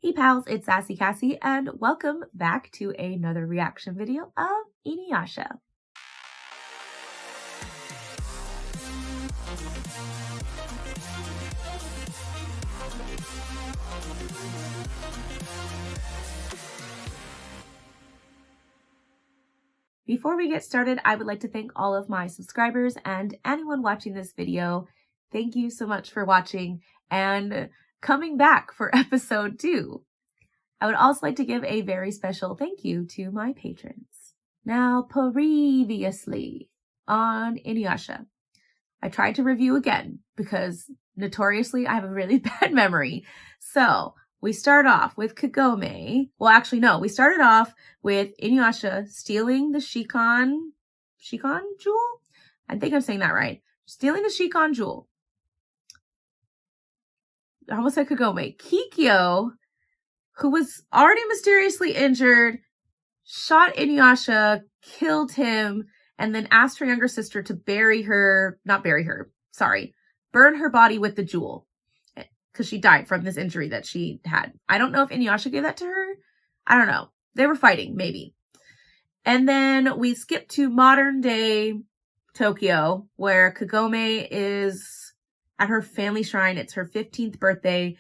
Hey pals, it's Sassy Cassie, and welcome back to another reaction video of Inuyasha. Before we get started, I would like to thank all of my subscribers and anyone watching this video. Thank you so much for watching and coming back for episode 2. I would also like to give a very special thank you to my patrons. Now, previously on Inuyasha, I tried to review again because notoriously I have a really bad memory. So we start off with Kagome. Well, actually, no, we started off with Inuyasha stealing the Shikon jewel? I think I'm saying that right. Stealing the Shikon jewel. I almost said Kagome. Kikyo, who was already mysteriously injured, shot Inuyasha, killed him, and then asked her younger sister to burn her body with the jewel. Because she died from this injury that she had. I don't know if Inuyasha gave that to her. I don't know. They were fighting, maybe. And then we skip to modern day Tokyo, where Kagome is at her family shrine. It's her 15th birthday.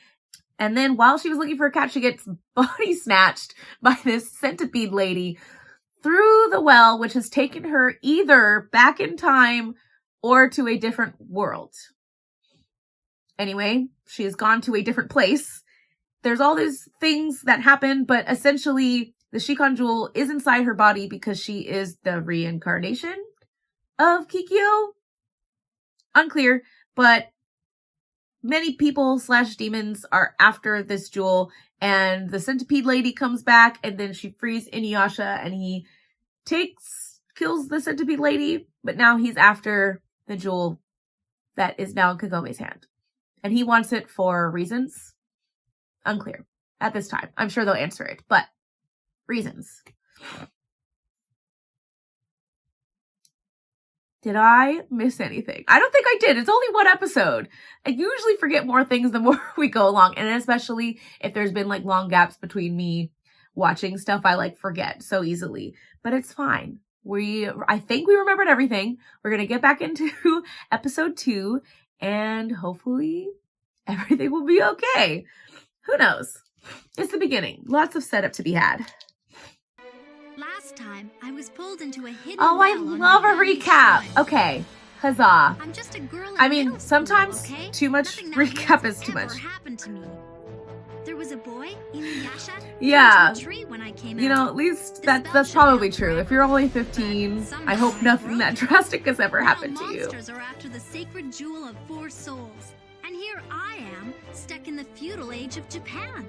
And then while she was looking for a cat, she gets body snatched by this centipede lady through the well, which has taken her either back in time or to a different world. Anyway, she has gone to a different place. There's all these things that happen, but essentially the Shikon jewel is inside her body because she is the reincarnation of Kikyo. Unclear, but many people / demons are after this jewel, and the centipede lady comes back, and then she frees Inuyasha, and he kills the centipede lady, but now he's after the jewel that is now in Kagome's hand. And he wants it for reasons unclear at this time. I'm sure they'll answer it, but reasons. Did I miss anything? I don't think I did. It's only one episode. I usually forget more things the more we go along. And especially if there's been like long gaps between me watching stuff, I like forget so easily. But it's fine. I think we remembered everything. We're going to get back into episode 2 and hopefully everything will be okay. Who knows? It's the beginning. Lots of setup to be had. Last time, I was pulled into a hidden Oh, I love a recap. Okay. Huzzah. I'm just a girl in I mean, middle school, sometimes okay? too much Nothing that recap handsome is too much. ever happened to me. There was a boy, Inuyasha, Yeah. into a tree when I came You out. know, at least This that's spell should probably help true. forever, If you're only 15, but I hope somehow nothing that broke. drastic has ever Now happened to you. monsters are after the sacred jewel of 4 souls. And here I am, stuck in the feudal age of Japan.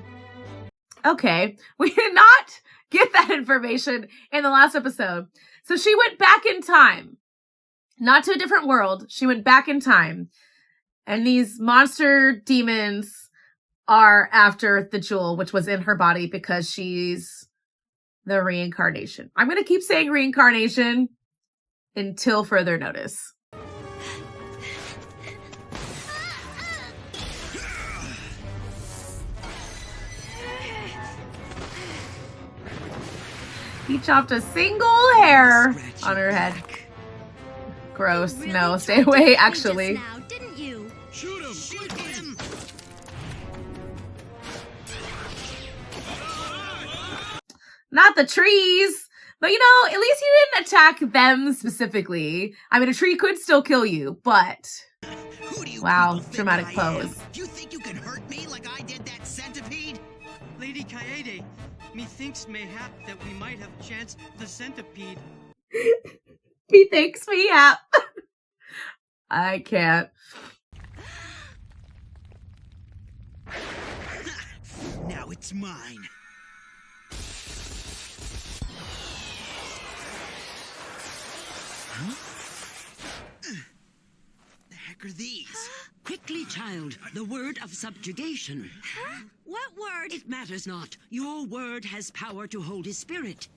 Okay, we did not get that information in the last episode. So she went back in time. Not to a different world. She went back in time. And these monster demons are after the jewel, which was in her body because she's the reincarnation. I'm going to keep saying reincarnation until further notice. He chopped a single hair on her head. Gross. You really No, stay tried to away, hit me actually. just now, didn't you? Shoot him! Shoot him! Not the trees. But you know, at least he didn't attack them specifically. I mean, a tree could still kill you, but... Who do you Wow, people think dramatic I am? pose. Do you think you can hurt me like I did that centipede? Lady Kaede, methinks mayhap that we might have chanced the centipede. Methinks mayhap. I can't. Now it's mine. Huh? The heck are these? Quickly, child, the word of subjugation. Huh? What word? It matters not. Your word has power to hold his spirit.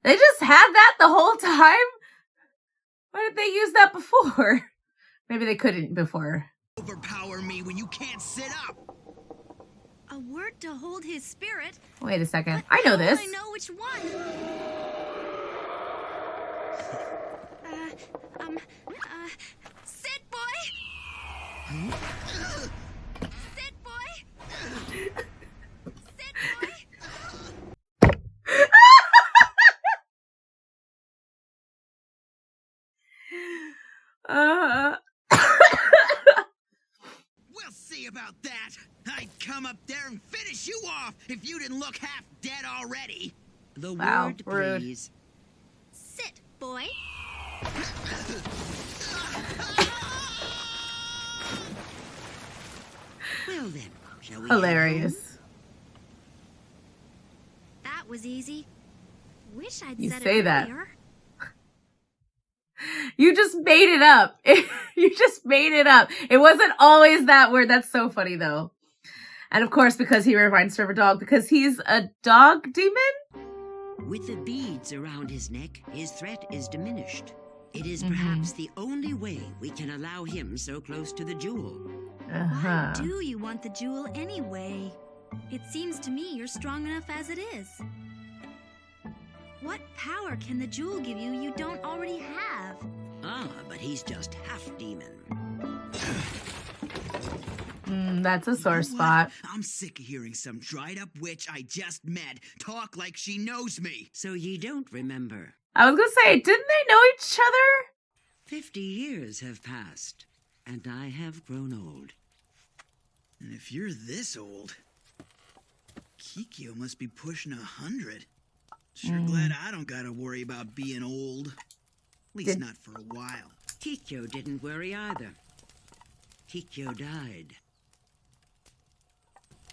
They just had that the whole time? Why did they use that before? Maybe they couldn't before. Overpower me when you can't sit up. A word to hold his spirit. Wait a second. But I know how will this. I know which one. Sit, boy. Sit, boy. Sit, boy. Uh, We'll see about that. I'd come up there and finish you off if you didn't look half dead already. The Wow, word, rude. please. Sit, boy. Well then, shall we? hilarious. That was easy. Wish I'd You said say it that. earlier. You just made it up. You just made it up. It wasn't always that word. That's so funny, though. And of course, because he reminds her of a dog, because he's a dog demon? With the beads around his neck, his threat is diminished. It is perhaps the only way we can allow him so close to the jewel. Why do you want the jewel anyway? It seems to me you're strong enough as it is. What power can the jewel give you you don't already have? Ah, but he's just half demon. That's a sore You know spot. what? I'm sick of hearing some dried up witch I just met talk like she knows me. So ye don't remember. I was gonna say, didn't they know each other? 50 years have passed, and I have grown old. And if you're this old, Kikyo must be pushing 100. Sure glad I don't gotta worry about being old. At least not for a while. Kikyo didn't worry either. Kikyo died.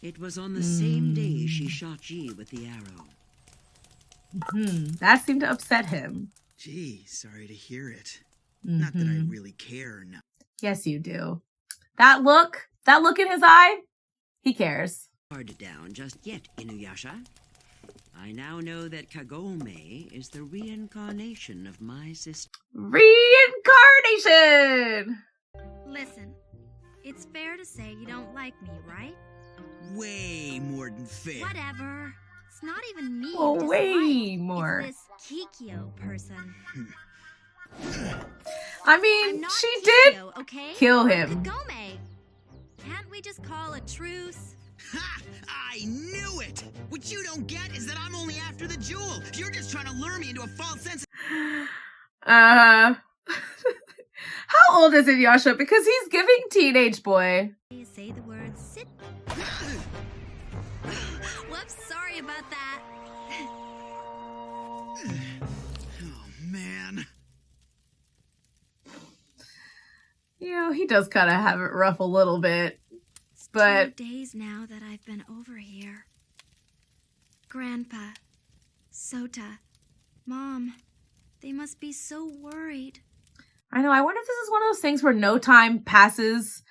It was on the same day she shot Yi with the arrow. That seemed to upset him. Gee, sorry to hear it. Not that I really care now. Yes, you do. That look in his eye, he cares. Hard down just yet, Inuyasha. I now know that Kagome is the reincarnation of my sister. Reincarnation! Listen, it's fair to say you don't like me, right? Way more than fair. Whatever. It's not even me. Oh, you dislike. way more. It's this Kikyo person. I I'm mean, not she Kikyo, did okay? kill I'm him. Kagome. Can't we just call a truce? Ha! I knew it! What you don't get is that I'm only after the jewel. You're just trying to lure me into a false sense of... How old is Inuyasha? Because he's giving teenage boy. You say the word sit. Whoops, sorry about that. Oh, man. You know, he does kind of have it rough a little bit. It's But 2 days now that I've been over here. Grandpa, Sota, Mom, they must be so worried. I know, I wonder if this is one of those things where no time passes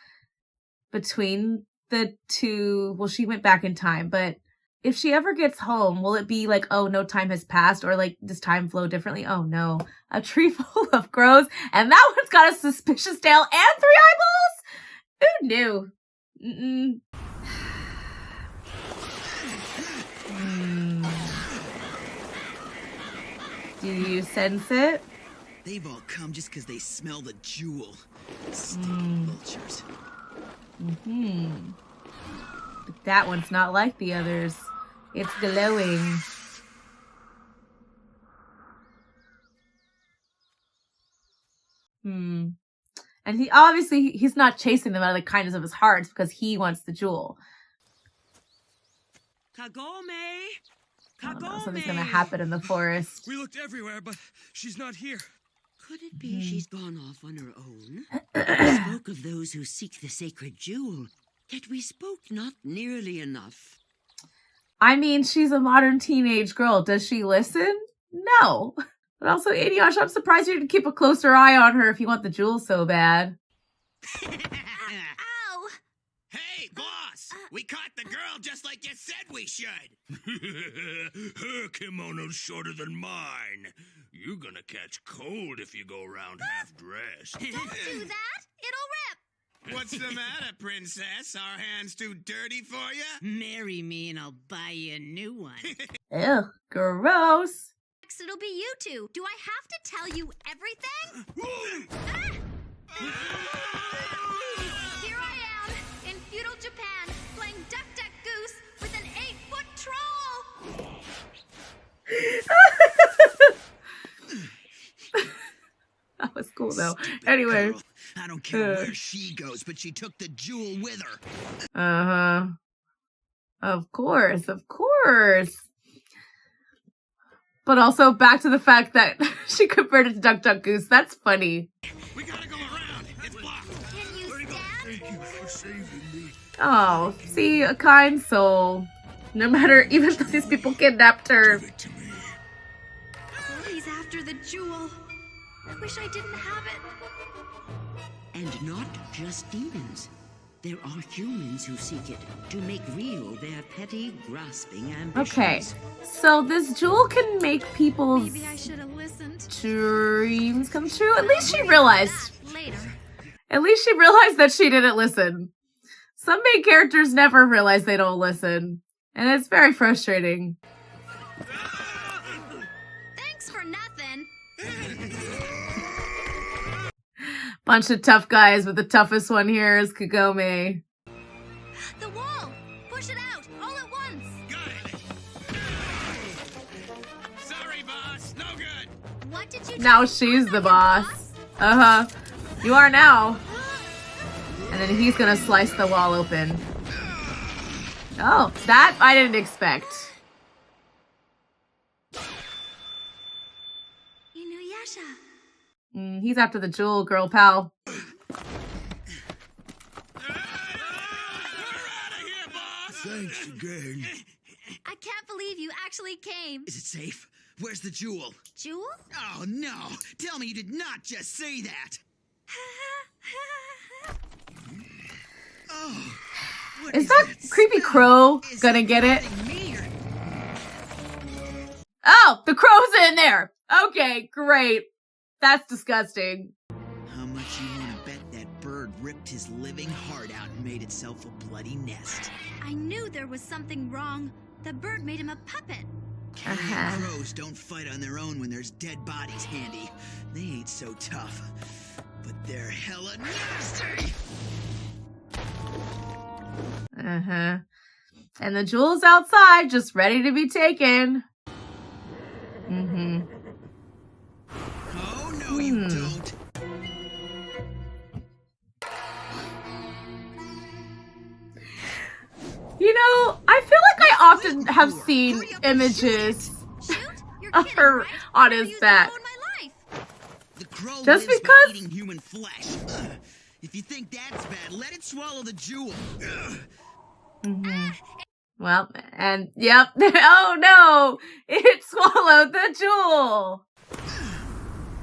between the two. Well, she went back in time, but if she ever gets home, will it be like, oh, no time has passed, or like, does time flow differently? Oh no, a tree full of crows, and that one's got a suspicious tail and 3 eyeballs? Who knew? Do you sense it? They've all come just because they smell the jewel. Stinky vultures. But that one's not like the others. It's glowing. And he's not chasing them out of the kindness of his heart because he wants the jewel. Kagome! Oh no, Kagome! something's gonna happen in the forest. We looked everywhere, but she's not here. Could it be she's gone off on her own? We spoke of those who seek the sacred jewel, yet we spoke not nearly enough. I mean, she's a modern teenage girl. Does she listen? No. But also, Inuyasha, I'm surprised you didn't keep a closer eye on her if you want the jewel so bad. Ow! Hey, boss! We caught the girl just like you said we should. Her kimono's shorter than mine. You're gonna catch cold if you go around half dressed. Don't do that! It'll rip! What's the matter, princess? Our hands too dirty for you? Marry me and I'll buy you a new one. Ew, gross. Next, it'll be you two. Do I have to tell you everything? Here I am, in feudal Japan, playing Duck Duck Goose with an 8-foot troll! That was cool though. Stupid Anyway. girl. I don't care where she goes, but she took the jewel with her. Uh-huh. Of course, of course. But also back to the fact that she converted to Duck Duck Goose. That's funny. We gotta go around. It's blocked. Can you stand? Thank you for saving me. Oh, see, a kind soul. No matter, even though these people kidnapped her. Give it to me. He's after the jewel. I wish I didn't have it. And not just demons. There are humans who seek it to make real their petty, grasping ambitions. Okay, so this jewel can make people's Maybe I should have listened. dreams come true. At least she realized. That later. At least she realized that she didn't listen. Some main characters never realize they don't listen. And it's very frustrating. Thanks for nothing. Bunch of tough guys, but the toughest one here is Kagome. The wall! Push it out, all at once! Got it. Sorry, boss. No good. What did you Now do? she's the boss. Uh-huh. You are now. And then he's gonna slice the wall open. Oh, that I didn't expect. Inuyasha. He's after the jewel, girl pal. We're out of here, boss. Thanks again. I can't believe you actually came. Is it safe? Where's the jewel? Jewel? Oh, no. Tell me you did not just say that. Oh. What Is that creepy smell? crow Is gonna it get it? hurting me or- Oh, the crow's in there. Okay, great. That's disgusting. How much you want to bet that bird ripped his living heart out and made itself a bloody nest? I knew there was something wrong. The bird made him a puppet. Uh-huh. Crows don't fight on their own when there's dead bodies handy. They ain't so tough, but they're hella nasty. Uh-huh. And the jewel's outside, just ready to be taken. Mm-hmm. Oh, no, you don't. You know, I feel like I often have seen images Shoot? You're of kidding, her right? on Never his used a back. bow in my life. The crow Just lives because- by eating human flesh. Ugh. If you think that's bad, let it swallow the jewel. Ugh. Mm-hmm. Well, and yep. Oh no! It swallowed the jewel!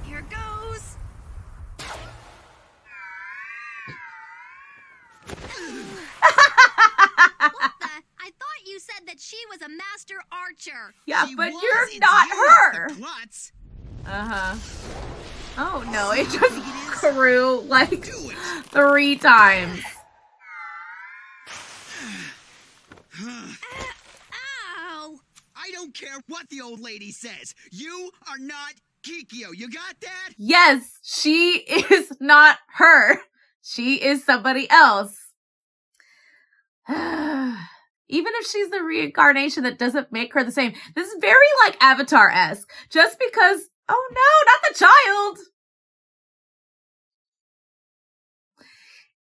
Here goes. What the? I thought you said that she was a master archer. Yeah, She but was. you're It's not you, her! the klutz. Uh-huh. Oh no, it just grew like Do it. 3 times. Ow! I don't care what the old lady says. You are not Kikyo. You got that? Yes, she is not her. She is somebody else. Even if she's the reincarnation, that doesn't make her the same. This is very like Avatar-esque. Just because, oh no, not the child.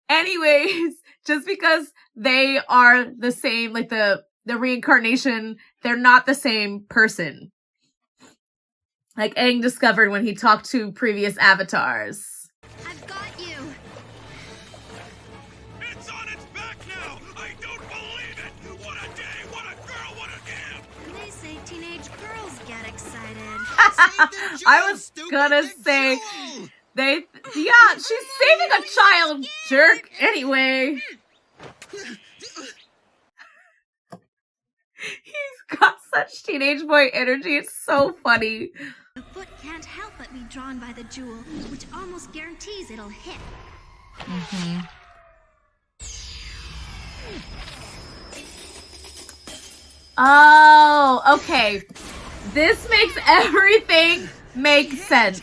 Anyways, just because they are the same, like the reincarnation, they're not the same person. Like Aang discovered when he talked to previous avatars. I've got you. It's on its back now! I don't believe it! What a day! What a girl! What a damn! And they say teenage girls get excited. Save the jewel, I was stupid, gonna the say jewel! yeah, she's saving a child, jerk. Anyway. He's got such teenage boy energy. It's so funny. The foot can't help but be drawn by the jewel, which almost guarantees it'll hit. Oh, okay. This makes everything make sense.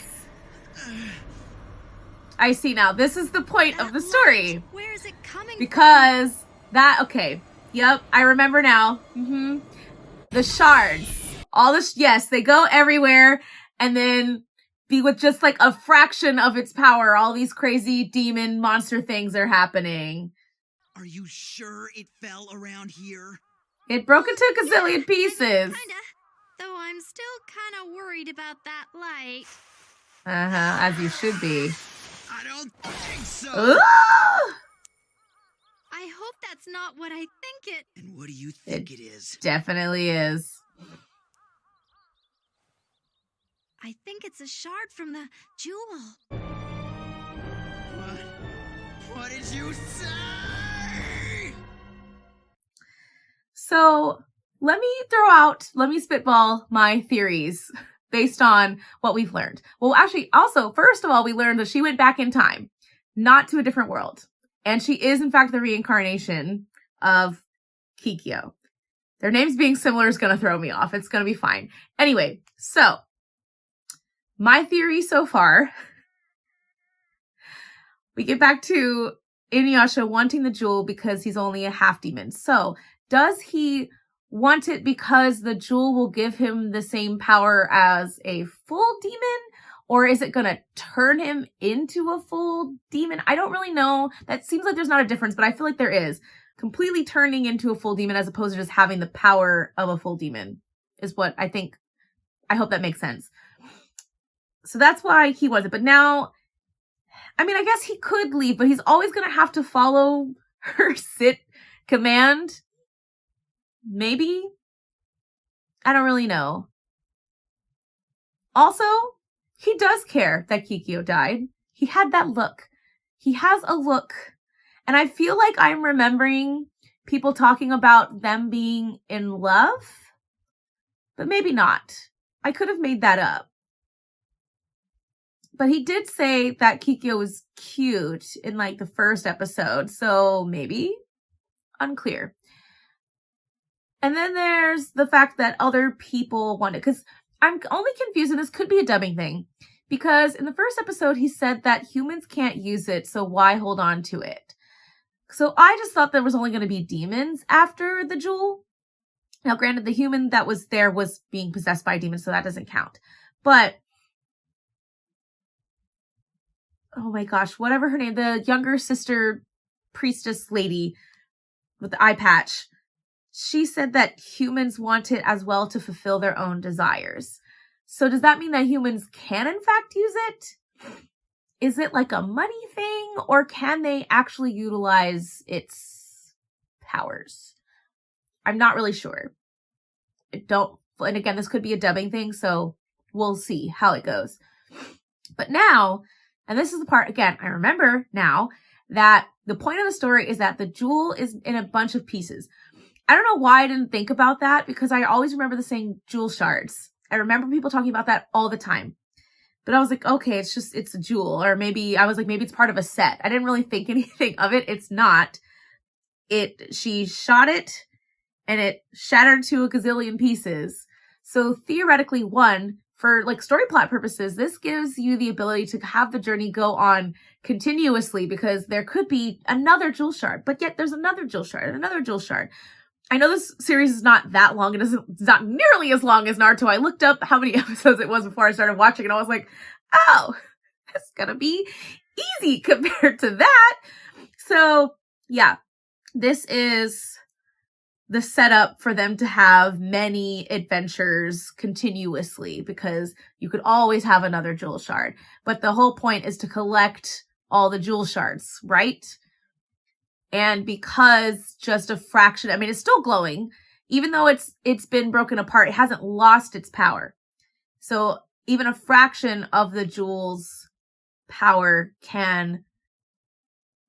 I see now. This is the point of the story. Where is it coming Because that, okay. Yep, I remember now. The shards. Yes, they go everywhere and then be with just like a fraction of its power. All these crazy demon monster things are happening. Are you sure it fell around here? It broke into a gazillion pieces. Kinda. Though I'm still kinda worried about that light. As you should be. I don't think so. Ooh! I hope that's not what I think it. And what do you think it is? Definitely is. I think it's a shard from the jewel. What did you say? So let me spitball my theories based on what we've learned. Well, actually, also, first of all, we learned that she went back in time, not to a different world. And she is, in fact, the reincarnation of Kikyo. Their names being similar is going to throw me off. It's going to be fine. Anyway, so my theory so far, we get back to Inuyasha wanting the jewel because he's only a half demon. So does he want it because the jewel will give him the same power as a full demon? Or is it going to turn him into a full demon? I don't really know. That seems like there's not a difference, but I feel like there is. Completely turning into a full demon as opposed to just having the power of a full demon is what I think. I hope that makes sense. So that's why he wasn't. But now, I mean, I guess he could leave, but he's always going to have to follow her sit command. Maybe? I don't really know. Also, he does care that Kikyo died. He had that look. He has a look. And I feel like I'm remembering people talking about them being in love. But maybe not. I could have made that up. But he did say that Kikyo was cute in like the first episode. So maybe? Unclear. And then there's the fact that other people want it. Because I'm only confused, and this could be a dubbing thing. Because in the first episode, he said that humans can't use it, so why hold on to it? So I just thought there was only going to be demons after the jewel. Now, granted, the human that was there was being possessed by demons, so that doesn't count. But, oh my gosh, whatever her name, the younger sister priestess lady with the eye patch, she said that humans want it as well to fulfill their own desires. So does that mean that humans can in fact use it? Is it like a money thing, or can they actually utilize its powers? I'm not really sure. And again, this could be a dubbing thing, so we'll see how it goes. But now, and this is the part, again, I remember now that the point of the story is that the jewel is in a bunch of pieces. I don't know why I didn't think about that, because I always remember the saying jewel shards. I remember people talking about that all the time. But I was like, okay, it's a jewel. Or maybe it's part of a set. I didn't really think anything of it. It's not. She shot it and it shattered to a gazillion pieces. So theoretically, for like story plot purposes, this gives you the ability to have the journey go on continuously, because there could be another jewel shard, but yet there's another jewel shard and another jewel shard. I know this series is not that long. It's not nearly as long as Naruto. I looked up how many episodes it was before I started watching, and I was like, oh, that's gonna be easy compared to that. So yeah, this is the setup for them to have many adventures continuously, because you could always have another jewel shard. But the whole point is to collect all the jewel shards, right? And because just a fraction, I mean, it's still glowing, even though it's been broken apart, it hasn't lost its power. So even a fraction of the jewel's power can,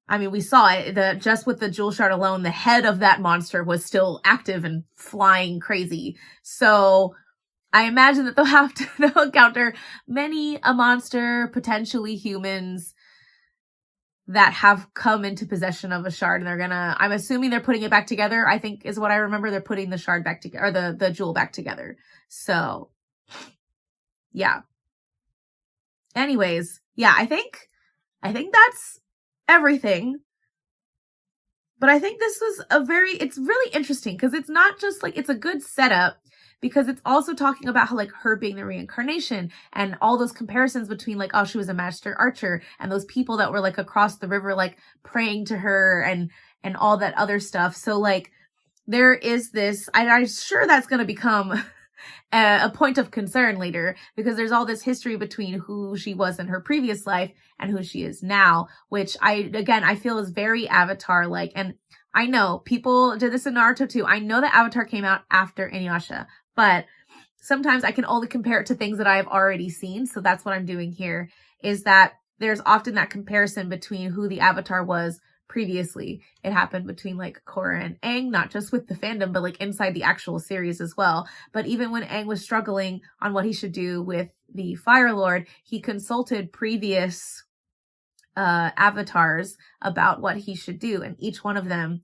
I mean, we saw it, just with the jewel shard alone, the head of that monster was still active and flying crazy. So I imagine that they'll encounter many a monster, potentially humans. that have come into possession of a shard, and I'm assuming they're putting it back together, I think is what I remember. They're putting the shard back together, or the jewel back together. So, yeah. Anyways, yeah, I think that's everything. But I think this was it's really interesting because it's not just like, it's a good setup because it's also talking about how like her being the reincarnation and all those comparisons between like, oh, she was a master archer and those people that were like across the river, like praying to her and all that other stuff. So like there is this, I'm sure that's going to become a point of concern later because there's all this history between who she was in her previous life and who she is now, which I feel is very Avatar-like. And I know people did this in Naruto too. I know that Avatar came out after Inuyasha, but sometimes I can only compare it to things that I've already seen. So that's what I'm doing here, is that there's often that comparison between who the Avatar was previously. It happened between like Korra and Aang, not just with the fandom, but like inside the actual series as well. But even when Aang was struggling on what he should do with the Fire Lord, he consulted previous avatars about what he should do. And each one of them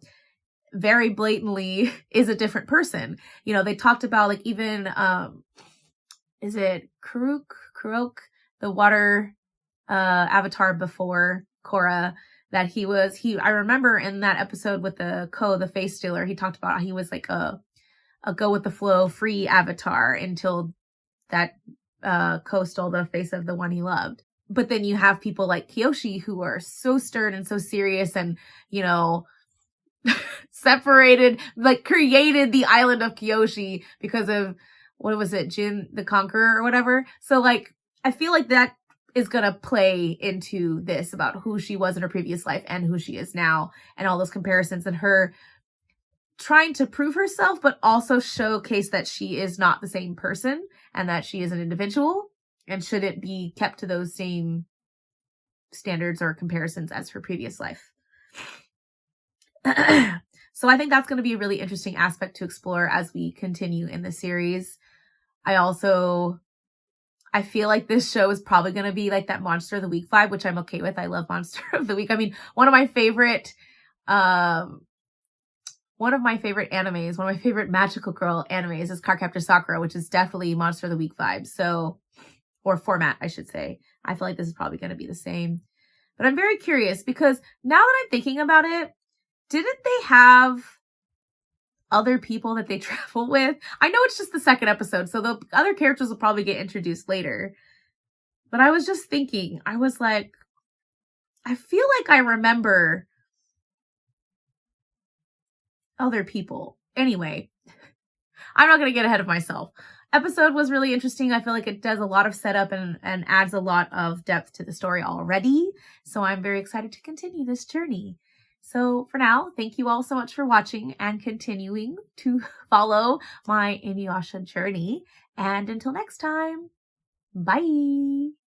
very blatantly is a different person. You know, they talked about like even, is it Kurok, the water avatar before Korra, that I remember in that episode with the face stealer, he talked about how he was like a go with the flow free avatar until that Ko stole the face of the one he loved. But then you have people like Kyoshi who are so stern and so serious and, you know, separated, like created the island of Kyoshi because of, what was it, Jin the Conqueror or whatever. So like, I feel like that is going to play into this about who she was in her previous life and who she is now, and all those comparisons, and her trying to prove herself, but also showcase that she is not the same person and that she is an individual and shouldn't be kept to those same standards or comparisons as her previous life. So I think that's going to be a really interesting aspect to explore as we continue in the series. I feel like this show is probably going to be like that Monster of the Week vibe, which I'm okay with. I love Monster of the Week. I mean, one of my favorite animes, one of my favorite magical girl animes is Cardcaptor Sakura, which is definitely Monster of the Week vibe. So, or format, I should say. I feel like this is probably going to be the same. But I'm very curious because now that I'm thinking about it, didn't they have other people that they travel with? I know it's just the second episode, so the other characters will probably get introduced later. But I was just thinking, I was like, I feel like I remember other people. Anyway, I'm not going to get ahead of myself. Episode was really interesting. I feel like it does a lot of setup and adds a lot of depth to the story already. So I'm very excited to continue this journey. So for now, thank you all so much for watching and continuing to follow my Inuyasha journey. And until next time, bye!